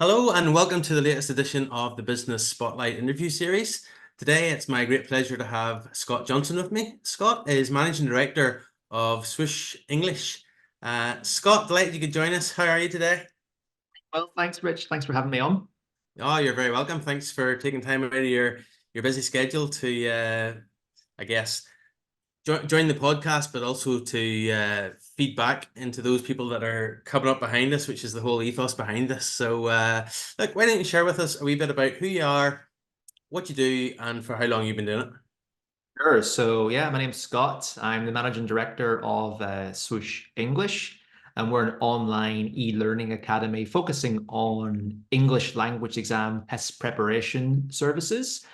Hello and welcome to the latest edition of the Business Spotlight interview series. Today, it's my great pleasure to have Scott Johnston with me. Scott is Managing Director of Swoosh English. Scott, delighted you could join us. How are you today? Well, thanks, Rich. Thanks for having me on. Oh, you're very welcome. Thanks for taking time out of your busy schedule to, I guess, join the podcast, but also to feed back into those people that are coming up behind us, which is the whole ethos behind this. So, look, why don't you share with us a wee bit about who you are, what you do, and for how long you've been doing it? Sure. So, yeah, my name's Scott. I'm the managing director of Swoosh English, and we're an online e-learning academy focusing on English language exam test preparation services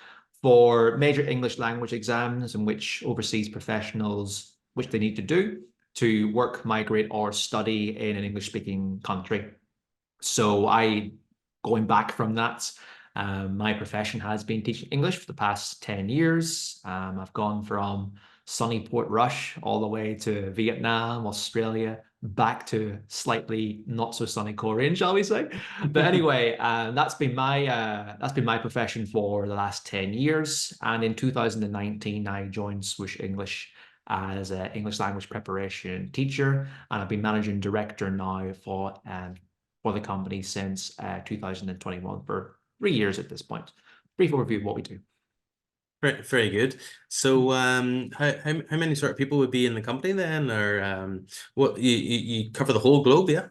for major English language exams in which overseas professionals, which they need to do to work, migrate, or study in an English-speaking country. So going back from that, my profession has been teaching English for the past 10 years. I've gone from sunny Portrush all the way to Vietnam, Australia, back to slightly not so sunny Korean, shall we say? But anyway, that's been my profession for the last 10 years. And in 2019, I joined Swoosh English as an English language preparation teacher, and I've been managing director now for the company since 2021 for 3 years at this point. Brief overview of what we do. Very, very good. So, how many sort of people would be in the company then, or what you cover the whole globe, yeah?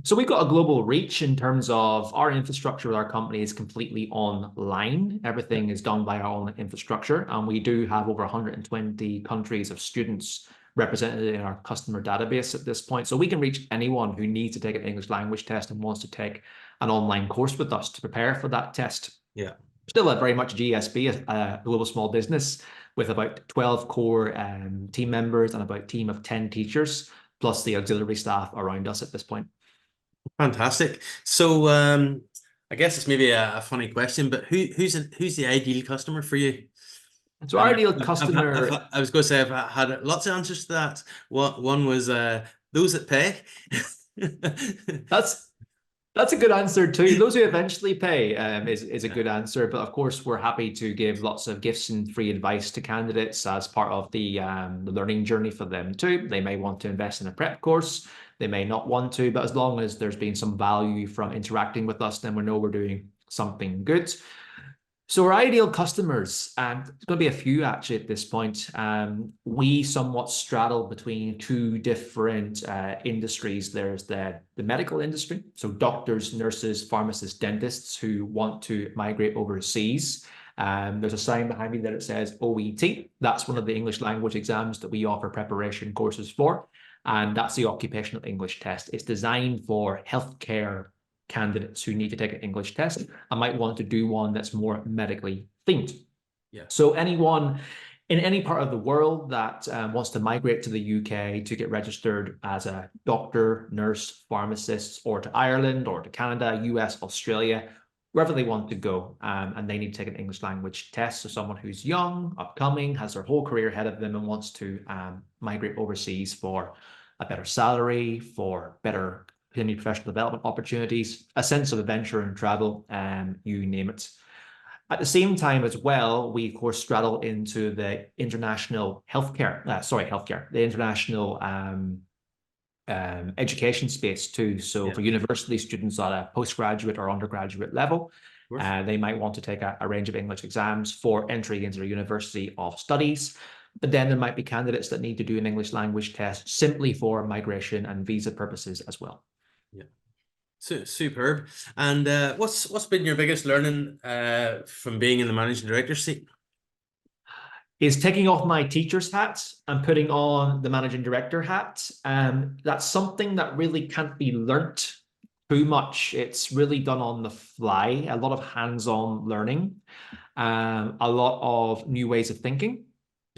So we've got a global reach in terms of our infrastructure with our company is completely online. Everything is done by our own infrastructure, and we do have over 120 countries of students represented in our customer database at this point. So we can reach anyone who needs to take an English language test and wants to take an online course with us to prepare for that test. Yeah. Still a very much GSB, a global small business with about 12 core team members and about a team of 10 teachers, plus the auxiliary staff around us at this point. Fantastic. So, I guess it's maybe a funny question, but who's the ideal customer for you? So our ideal customer, I was going to say I've had lots of answers to that. One was those that pay. that's a good answer too. Those who eventually pay is a good answer. But of course, we're happy to give lots of gifts and free advice to candidates as part of the learning journey for them too. They may want to invest in a prep course. They may not want to, but as long as there's been some value from interacting with us, then we know we're doing something good. So our ideal customers, and there's going to be a few actually at this point. We somewhat straddle between two different industries. There's the medical industry, so doctors, nurses, pharmacists, dentists who want to migrate overseas. There's a sign behind me that it says OET. That's one of the English language exams that we offer preparation courses for. And that's the occupational English test. It's designed for healthcare candidates who need to take an English test and might want to do one that's more medically themed. Yeah. So anyone in any part of the world that wants to migrate to the UK to get registered as a doctor, nurse, pharmacist, or to Ireland or to Canada, US, Australia, wherever they want to go, and they need to take an English language test. So someone who's young, upcoming, has their whole career ahead of them and wants to migrate overseas for a better salary, for better continued professional development opportunities, a sense of adventure and travel, you name it. At the same time as well, we of course straddle into the international the international education space too. So for university students at a postgraduate or undergraduate level, they might want to take a range of English exams for entry into their university of studies. But then there might be candidates that need to do an English language test simply for migration and visa purposes as well. Yeah. Superb. And what's been your biggest learning from being in the managing director seat? Is taking off my teacher's hat and putting on the managing director hat. That's something that really can't be learnt too much. It's really done on the fly, a lot of hands-on learning, a lot of new ways of thinking,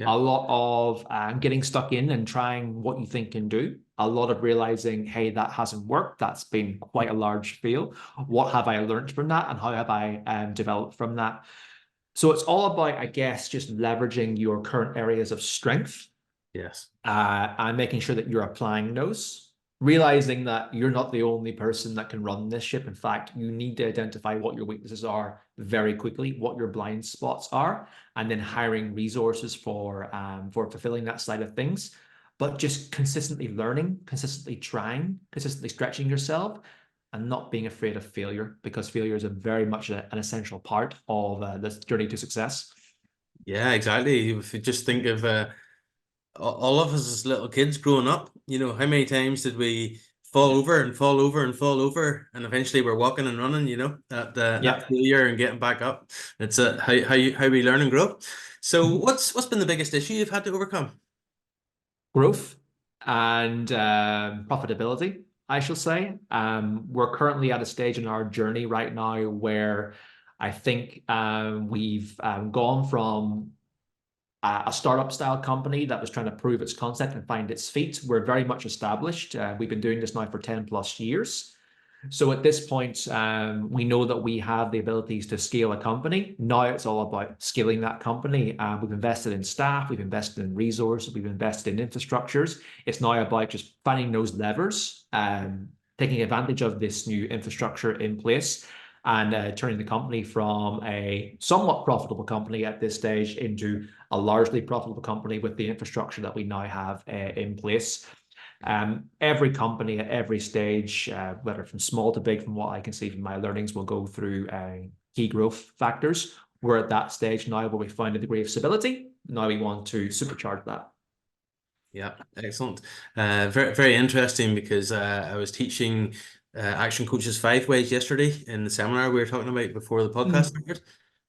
a lot of getting stuck in and trying what you think can do, a lot of realizing, hey, that hasn't worked. That's been quite a large fail. What have I learned from that, and how have I developed from that? So it's all about, I guess, just leveraging your current areas of strength. Yes. And making sure that you're applying those. realizing that you're not the only person that can run this ship. In fact, you need to identify what your weaknesses are very quickly, what your blind spots are, and then hiring resources for fulfilling that side of things. But just consistently learning, consistently trying, consistently stretching yourself, and not being afraid of failure, because failure is a very much an essential part of this journey to success. Yeah, exactly. If you just think of all of us as little kids growing up, you know, how many times did we fall over and fall over and fall over, and eventually we're walking and running, you know, that Yeah. failure and getting back up. It's how we learn and grow. So what's been the biggest issue you've had to overcome? Growth and profitability, I shall say. We're currently at a stage in our journey right now where I think we've gone from a startup style company that was trying to prove its concept and find its feet. We're very much established. We've been doing this now for 10 plus years. So at this point, we know that we have the abilities to scale a company. Now it's all about scaling that company. We've invested in staff, we've invested in resources, we've invested in infrastructures. It's now about just finding those levers, taking advantage of this new infrastructure in place, and turning the company from a somewhat profitable company at this stage into a largely profitable company with the infrastructure that we now have in place. Every company at every stage, whether from small to big, from what I can see from my learnings, will go through key growth factors. We're at that stage now where we find a degree of stability. Now we want to supercharge that. Yeah, excellent. Very, very interesting because I was teaching Action Coaches 5 ways yesterday in the seminar we were talking about before the podcast started.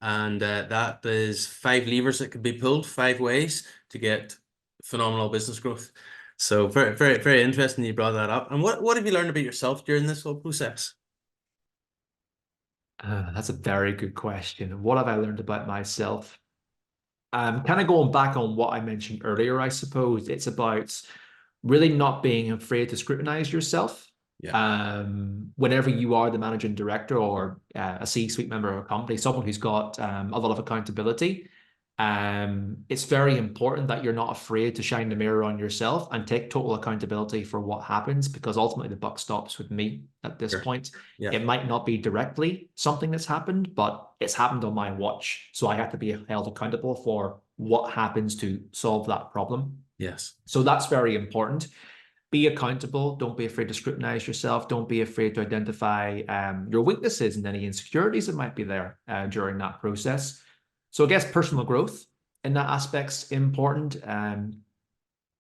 And that is 5 levers that could be pulled 5 ways to get phenomenal business growth. So very, very, very interesting you brought that up. And what have you learned about yourself during this whole process? That's a very good question. What have I learned about myself? Kind of going back on what I mentioned earlier, I suppose it's about really not being afraid to scrutinize yourself. Yeah, Whenever you are the managing director or a C-suite member of a company, someone who's got a lot of accountability, it's very important that you're not afraid to shine the mirror on yourself and take total accountability for what happens, because ultimately the buck stops with me at this sure. point. Yeah, It might not be directly something that's happened, but it's happened on my watch. So I have to be held accountable for what happens to solve that problem. yes. So that's very important. Be accountable. Don't be afraid to scrutinize yourself. Don't be afraid to identify your weaknesses and any insecurities that might be there during that process. So I guess personal growth in that aspect's important.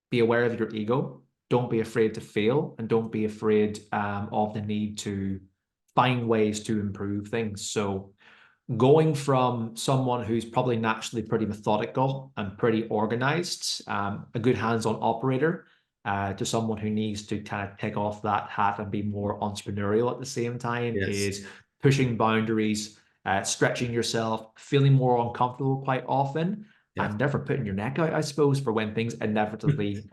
Be aware of your ego. Don't be afraid to fail, and don't be afraid of the need to find ways to improve things. So going from someone who's probably naturally pretty methodical and pretty organized, a good hands-on operator, to someone who needs to kind of take off that hat and be more entrepreneurial at the same time, Yes. is pushing boundaries, stretching yourself, feeling more uncomfortable quite often, Yeah. and never putting your neck out, I suppose, for when things inevitably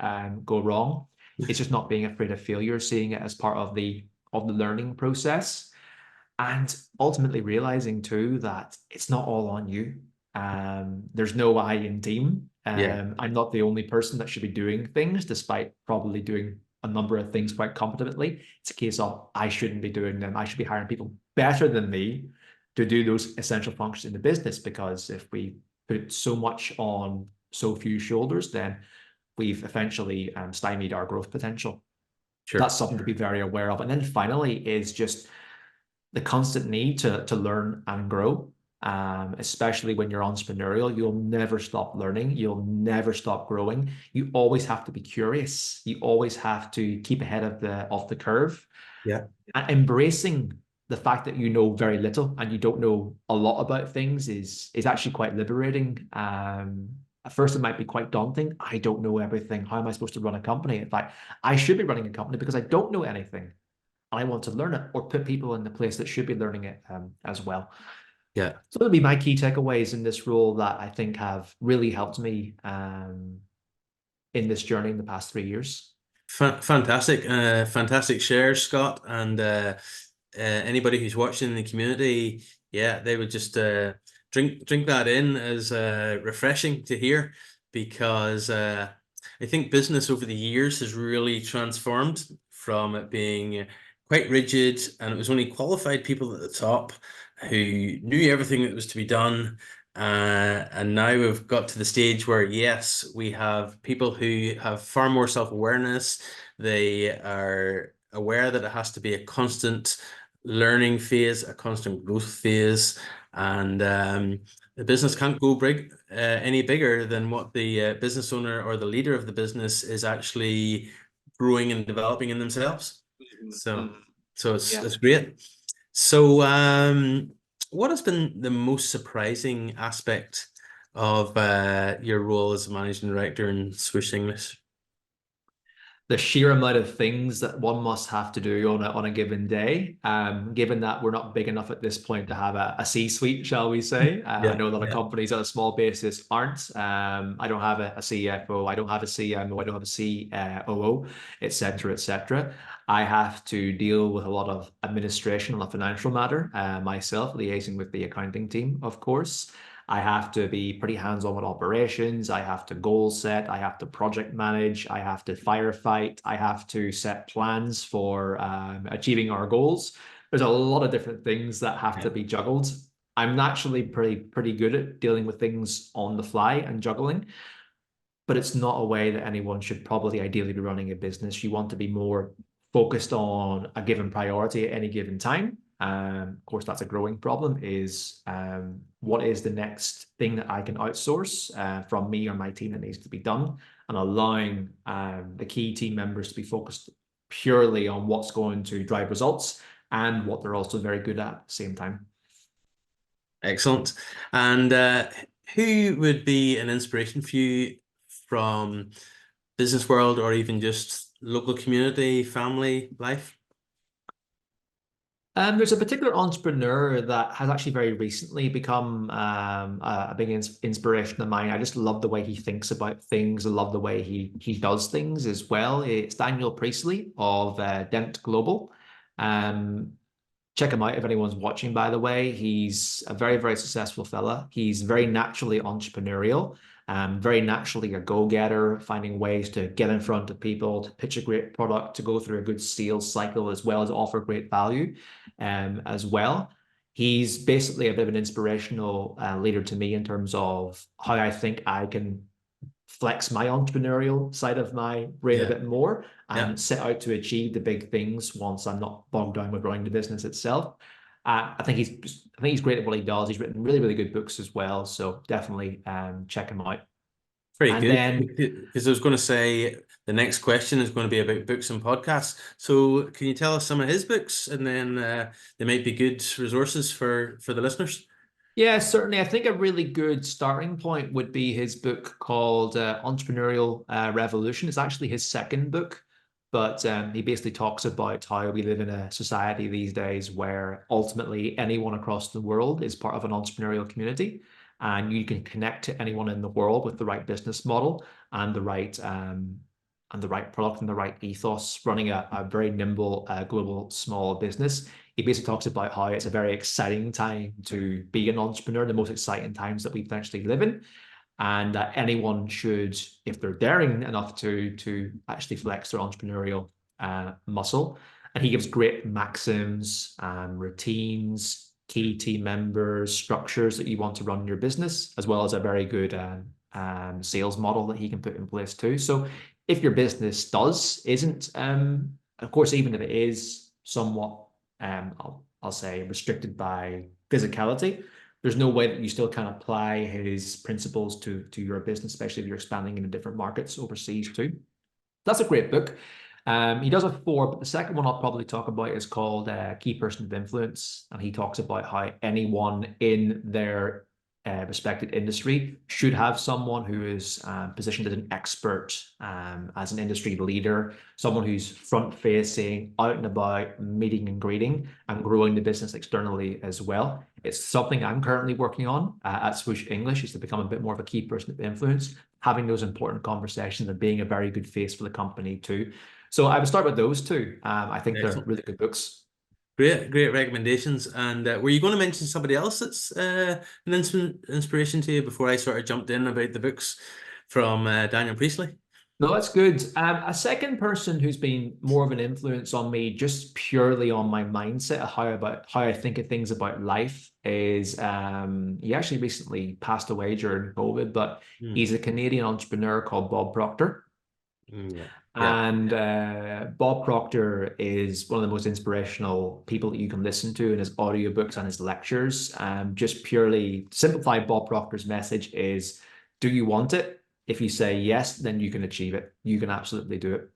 go wrong. It's just not being afraid of failure, seeing it as part of the learning process, and ultimately realizing too that it's not all on you. There's no I in team. Yeah. I'm not the only person that should be doing things, despite probably doing a number of things quite competently. It's a case of I shouldn't be doing them. I should be hiring people better than me to do those essential functions in the business, because if we put so much on so few shoulders, then we've essentially stymied our growth potential. Sure. That's something to be very aware of. And then finally is just the constant need to learn and grow, especially when you're entrepreneurial. You'll never stop learning. You'll never stop growing. You always have to be curious. You always have to keep ahead of the curve. Yeah. And embracing the fact that you know very little and you don't know a lot about things is actually quite liberating. At first, it might be quite daunting. I don't know everything. How am I supposed to run a company? In fact, I should be running a company because I don't know anything. I want to learn it, or put people in the place that should be learning it as well. Yeah. So that'll be my key takeaways in this role that I think have really helped me in this journey in the past 3 years. Fantastic, fantastic shares, Scott, and anybody who's watching in the community, yeah, they would just drink that in as refreshing to hear, because I think business over the years has really transformed from it being quite rigid, and it was only qualified people at the top who knew everything that was to be done. And now we've got to the stage where, yes, we have people who have far more self-awareness. They are aware that it has to be a constant learning phase, a constant growth phase, and the business can't go any bigger than what the business owner or the leader of the business is actually growing and developing in themselves. So it's great. So what has been the most surprising aspect of your role as a managing director in Swoosh English? The sheer amount of things that one must have to do on a given day, given that we're not big enough at this point to have a C-suite, shall we say. I know a lot of companies on a small basis aren't. I don't have a CFO, I don't have a CMO, I don't have a COO, etc., etc. I have to deal with a lot of administration on a financial matter myself, liaising with the accounting team, of course. I have to be pretty hands-on with operations. I have to goal set. I have to project manage. I have to firefight. I have to set plans for achieving our goals. There's a lot of different things that have to be juggled. I'm naturally pretty good at dealing with things on the fly and juggling, but it's not a way that anyone should probably ideally be running a business. You want to be more focused on a given priority at any given time. Of course, that's a growing problem is what is the next thing that I can outsource from me or my team that needs to be done, and allowing the key team members to be focused purely on what's going to drive results and what they're also very good at the same time. Excellent. And who would be an inspiration for you from business world or even just local community, family life? There's a particular entrepreneur that has actually very recently become a big inspiration of mine. I just love the way he thinks about things. I love the way he does things as well. It's Daniel Priestley of Dent Global. Check him out if anyone's watching, by the way. He's a very, very successful fella. He's very naturally entrepreneurial, very naturally a go-getter, finding ways to get in front of people, to pitch a great product, to go through a good sales cycle, as well as offer great value as well. He's basically a bit of an inspirational leader to me in terms of how I think I can flex my entrepreneurial side of my brain a bit more and set out to achieve the big things once I'm not bogged down with running the business itself. I think he's great at what he does. He's written really, really good books as well. So definitely check him out. Very And good. then, Because I was going to say the next question is going to be about books and podcasts. So can you tell us some of his books, and then they might be good resources for the listeners? yeah, certainly. I think a really good starting point would be his book called Entrepreneurial Revolution. It's actually his second book, but he basically talks about how we live in a society these days where ultimately anyone across the world is part of an entrepreneurial community, and you can connect to anyone in the world with the right business model and the right product and the right ethos, running a very nimble global small business. He basically talks about how it's a very exciting time to be an entrepreneur, the most exciting times that we potentially live in, and that anyone should, if they're daring enough to actually flex their entrepreneurial muscle. And he gives great maxims, routines, key team members, structures that you want to run your business, as well as a very good sales model that he can put in place too. So if your business isn't, of course, even if it is somewhat, I'll say, restricted by physicality, there's no way that you still can apply his principles to your business, especially if you're expanding into different markets overseas too. That's a great book. He does have four, but the second one I'll probably talk about is called Key Person of Influence. And he talks about how anyone in their respected industry should have someone who is positioned as an expert, as an industry leader, someone who's front-facing, out and about, meeting and greeting, and growing the business externally as well. It's something I'm currently working on at Swoosh English, is to become a bit more of a key person of influence, having those important conversations and being a very good face for the company too. So I would start with those two. I think they're really good books. Great recommendations. And were you going to mention somebody else that's an inspiration to you before I sort of jumped in about the books from Daniel Priestley? No, that's good. A second person who's been more of an influence on me, just purely on my mindset of how I think of things about life, is he actually recently passed away during COVID, but Mm, he's a Canadian entrepreneur called Bob Proctor. yeah, yeah, And Bob Proctor is one of the most inspirational people that you can listen to in his audiobooks and his lectures. Just purely simplify Bob Proctor's message is, do you want it? If you say yes, then you can achieve it. You can absolutely do it.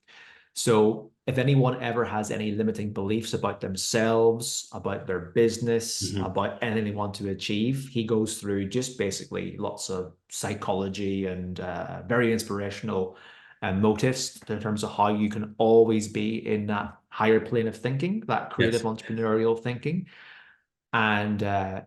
So if anyone ever has any limiting beliefs about themselves, about their business, hmm, about anything they want to achieve, he goes through just basically lots of psychology and very inspirational motives in terms of how you can always be in that higher plane of thinking, that creative yes, entrepreneurial thinking, and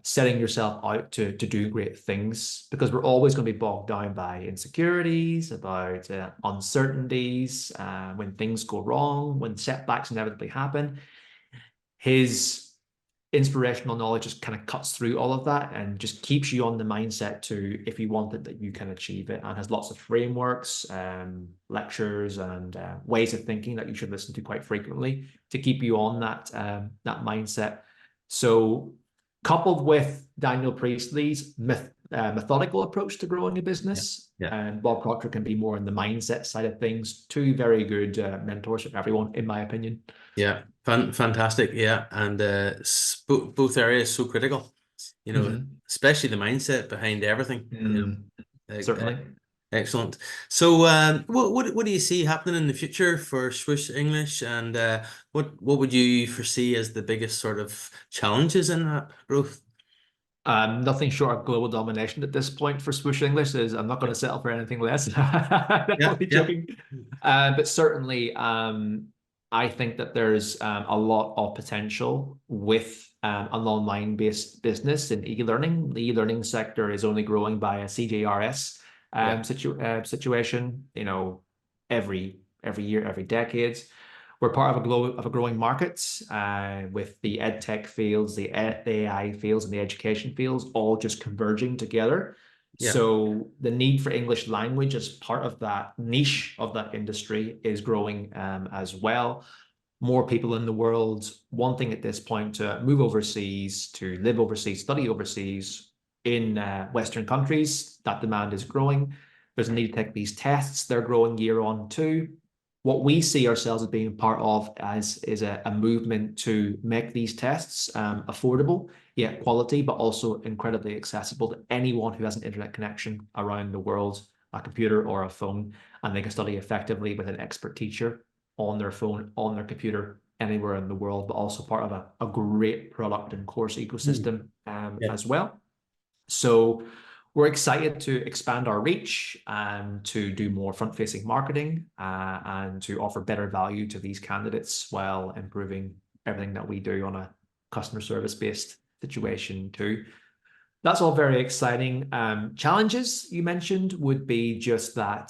setting yourself out to do great things, because we're always going to be bogged down by insecurities, about uncertainties, when things go wrong, when setbacks inevitably happen. His inspirational knowledge just kind of cuts through all of that and just keeps you on the mindset to, if you want it, that you can achieve it, and has lots of frameworks, lectures, and ways of thinking that you should listen to quite frequently to keep you on that mindset. So coupled with Daniel Priestley's methodical approach to growing a yeah, business, yeah. and Bob Proctor can be more in the mindset side of things, two very good mentors for everyone, in my opinion. Yeah, fantastic. Yeah, and both areas so critical. You know, Mm-hmm. especially the mindset behind everything. Mm, Uh, certainly. excellent. So, what do you see happening in the future for Swoosh English, and what would you foresee as the biggest sort of challenges in that growth? Nothing short of global domination at this point for Swoosh English. Is I'm not going to settle for anything less. I'm Yeah, only yeah, joking. But certainly, I think that there's a lot of potential with an online-based business in e-learning. The e-learning sector is only growing by a CJRS yeah, situation. You know, every year, every decade. We're part of a growing market with the ed tech fields, the AI fields, and the education fields all just converging together. yeah. So the need for English language as part of that niche of that industry is growing as well. More people in the world wanting at this point to move overseas, to live overseas, study overseas in Western countries. That demand is growing. There's a need to take these tests. They're growing year on too. What we see ourselves as being part of as is a movement to make these tests affordable, yet quality, but also incredibly accessible to anyone who has an internet connection around the world, a computer or a phone, and they can study effectively with an expert teacher on their phone, on their computer, anywhere in the world, but also part of a great product and course Hmm. ecosystem Yeah. as well. So we're excited to expand our reach and to do more front-facing marketing and to offer better value to these candidates while improving everything that we do on a customer service-based situation too. That's all very exciting. Challenges you mentioned would be just that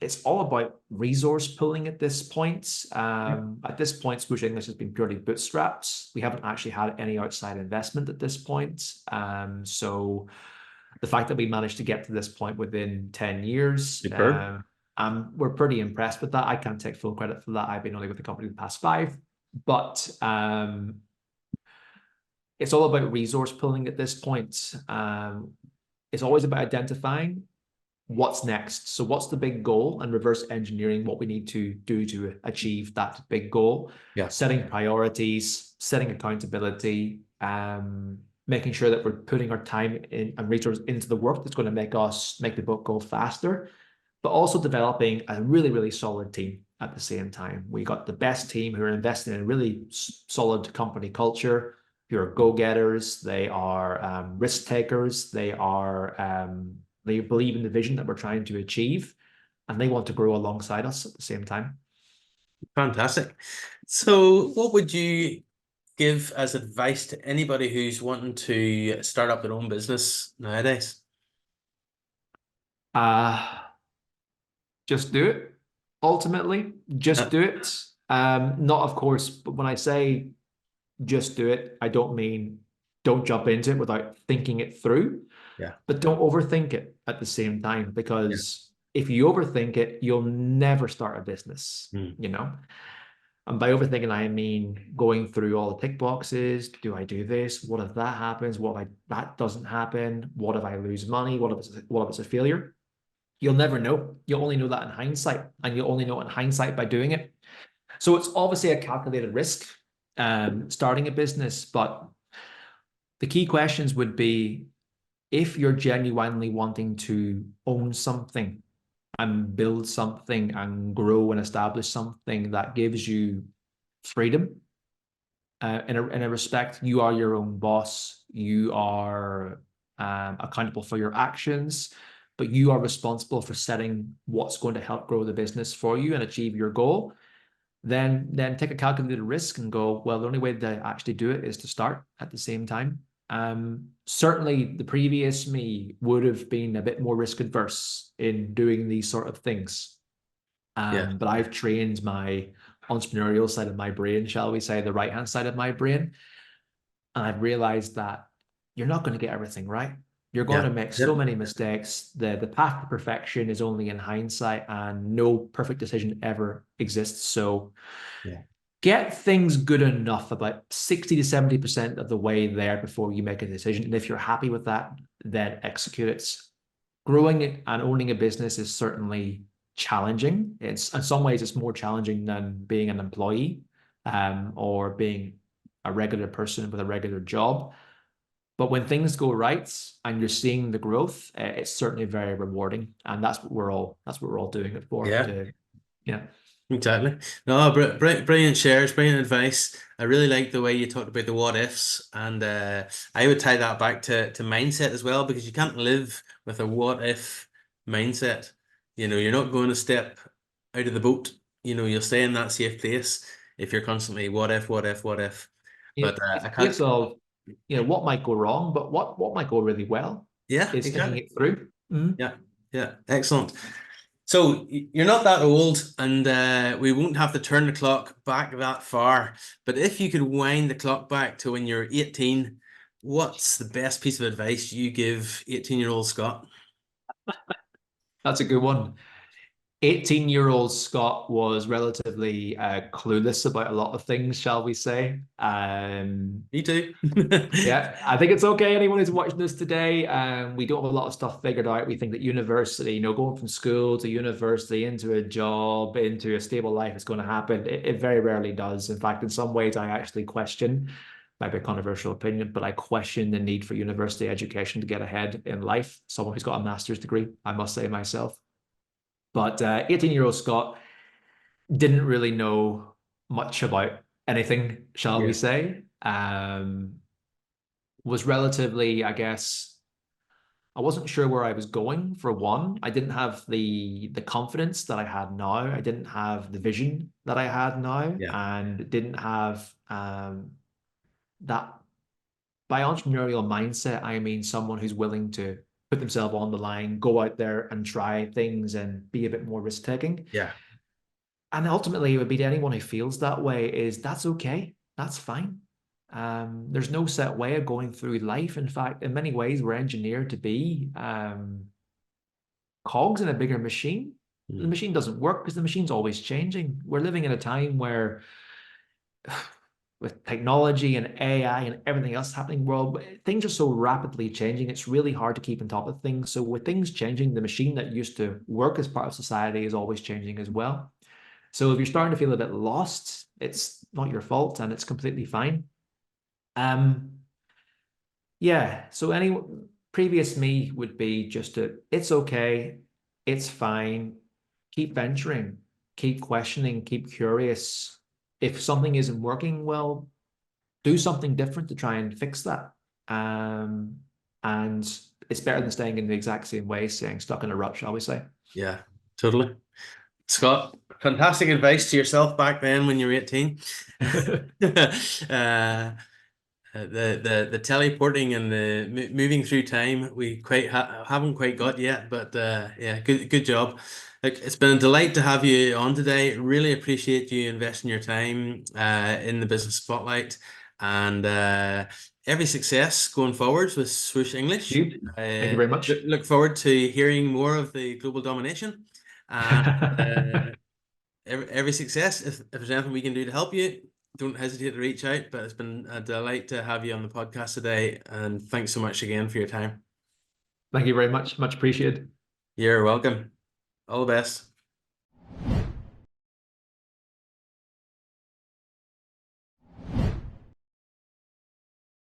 it's all about resource pooling at this point. At this point, Swoosh English has been purely bootstrapped. We haven't actually had any outside investment at this point. So the fact that we managed to get to this point within 10 years, Superb. we're pretty impressed with that. I can't take full credit for that. I've been only with the company the past 5, but it's all about resource pooling at this point. It's always about identifying what's next. So what's the big goal, and reverse engineering what we need to do to achieve that big goal, Yeah. setting priorities, setting accountability, making sure that we're putting our time in and resources into the work that's going to make the book go faster, but also developing a really, really solid team at the same time. We got the best team who are investing in really solid company culture, who are go-getters, they are risk takers, they believe in the vision that we're trying to achieve, and they want to grow alongside us at the same time. Fantastic. So, what would you give as advice to anybody who's wanting to start up their own business nowadays? Uh, just do it. Ultimately, just Uh, do it. Not, of course, but when I say just do it, I don't mean don't jump into it without thinking it through, yeah, but don't overthink it at the same time, yeah, because if you overthink it, you'll never start a business, Mm. you know? And by overthinking, I mean going through all the tick boxes. Do I do this? What if that happens? What if that doesn't happen? What if I lose money? What if it's a failure? You'll never know. You'll only know that in hindsight, and you'll only know it in hindsight by doing it. So it's obviously a calculated risk, starting a business. But the key questions would be, if you're genuinely wanting to own something and build something and grow and establish something that gives you freedom, in a respect, you are your own boss. You are accountable for your actions, but you are responsible for setting what's going to help grow the business for you and achieve your goal. Then take a calculated risk and go, well, the only way to actually do it is to start at the same time. Certainly the previous me would have been a bit more risk adverse in doing these sort of things. Yeah. But I've trained my entrepreneurial side of my brain, shall we say, the right hand side of my brain. And I've realized that you're not going to get everything right. You're going Yeah. to make so Yep. many mistakes. The path to perfection is only in hindsight, and no perfect decision ever exists. So Yeah. get things good enough about 60 to 70% of the way there before you make a decision. And if you're happy with that, then execute it. Growing it and owning a business is certainly challenging. It's in some ways it's more challenging than being an employee, or being a regular person with a regular job. But when things go right and you're seeing the growth, it's certainly very rewarding, and that's what we're all doing it for. Yeah. To yeah. Exactly. No, brilliant shares, brilliant advice. I really like the way you talked about the what ifs, and I would tie that back to mindset as well, because you can't live with a what if mindset. You're not going to step out of the boat. You'll stay in that safe place if you're constantly what if, what if, what if. But It's I a case can't. of, what might go wrong, but what might go really well Yeah, is thinking exactly. it through. Mhm. Yeah, yeah, excellent. So you're not that old, and we won't have to turn the clock back that far. But if you could wind the clock back to when you're 18, what's the best piece of advice you give 18-year-old Scott? That's a good one. 18-year-old Scott was relatively clueless about a lot of things, shall we say. Me too. Yeah, I think it's okay. Anyone who's watching this today, we don't have a lot of stuff figured out. We think that university, going from school to university into a job, into a stable life is going to happen. It very rarely does. In fact, in some ways, I actually question, might be a controversial opinion, but I question the need for university education to get ahead in life. Someone who's got a master's degree, I must say myself. But 18-year-old Scott didn't really know much about anything, shall we Yeah, say. Was relatively, I guess, I wasn't sure where I was going, for one. I didn't have the confidence that I had now. I didn't have the vision that I had now, yeah, and didn't have that. By entrepreneurial mindset, I mean someone who's willing to put themselves on the line, go out there and try things and be a bit more risk taking. yeah, And ultimately, it would be to anyone who feels that way, is that's okay. That's fine. There's no set way of going through life. In fact, in many ways, we're engineered to be cogs in a bigger machine. The mm, machine doesn't work because the machine's always changing. We're living in a time where, with technology and AI and everything else happening in the world, things are so rapidly changing. It's really hard to keep on top of things. So with things changing, the machine that used to work as part of society is always changing as well. So if you're starting to feel a bit lost, it's not your fault and it's completely fine. Um, yeah. So any previous me would be just to, it's okay, it's fine, keep venturing, keep questioning, keep curious. If something isn't working, well, do something different to try and fix that. And it's better than staying in the exact same way, staying stuck in a rut, shall we say? yeah, totally. Scott, fantastic advice to yourself back then when you were 18. The teleporting and the moving through time, we quite haven't quite got yet, but yeah, good job. Look, it's been a delight to have you on today. Really appreciate you investing your time in the business spotlight, and every success going forwards with Swoosh English. Thank you. Thank you very much. Look forward to hearing more of the global domination. Every success. If there's anything we can do to help you, don't hesitate to reach out. But it's been a delight to have you on the podcast today. And thanks so much again for your time. Thank you very much. Much appreciated. You're welcome. All the best.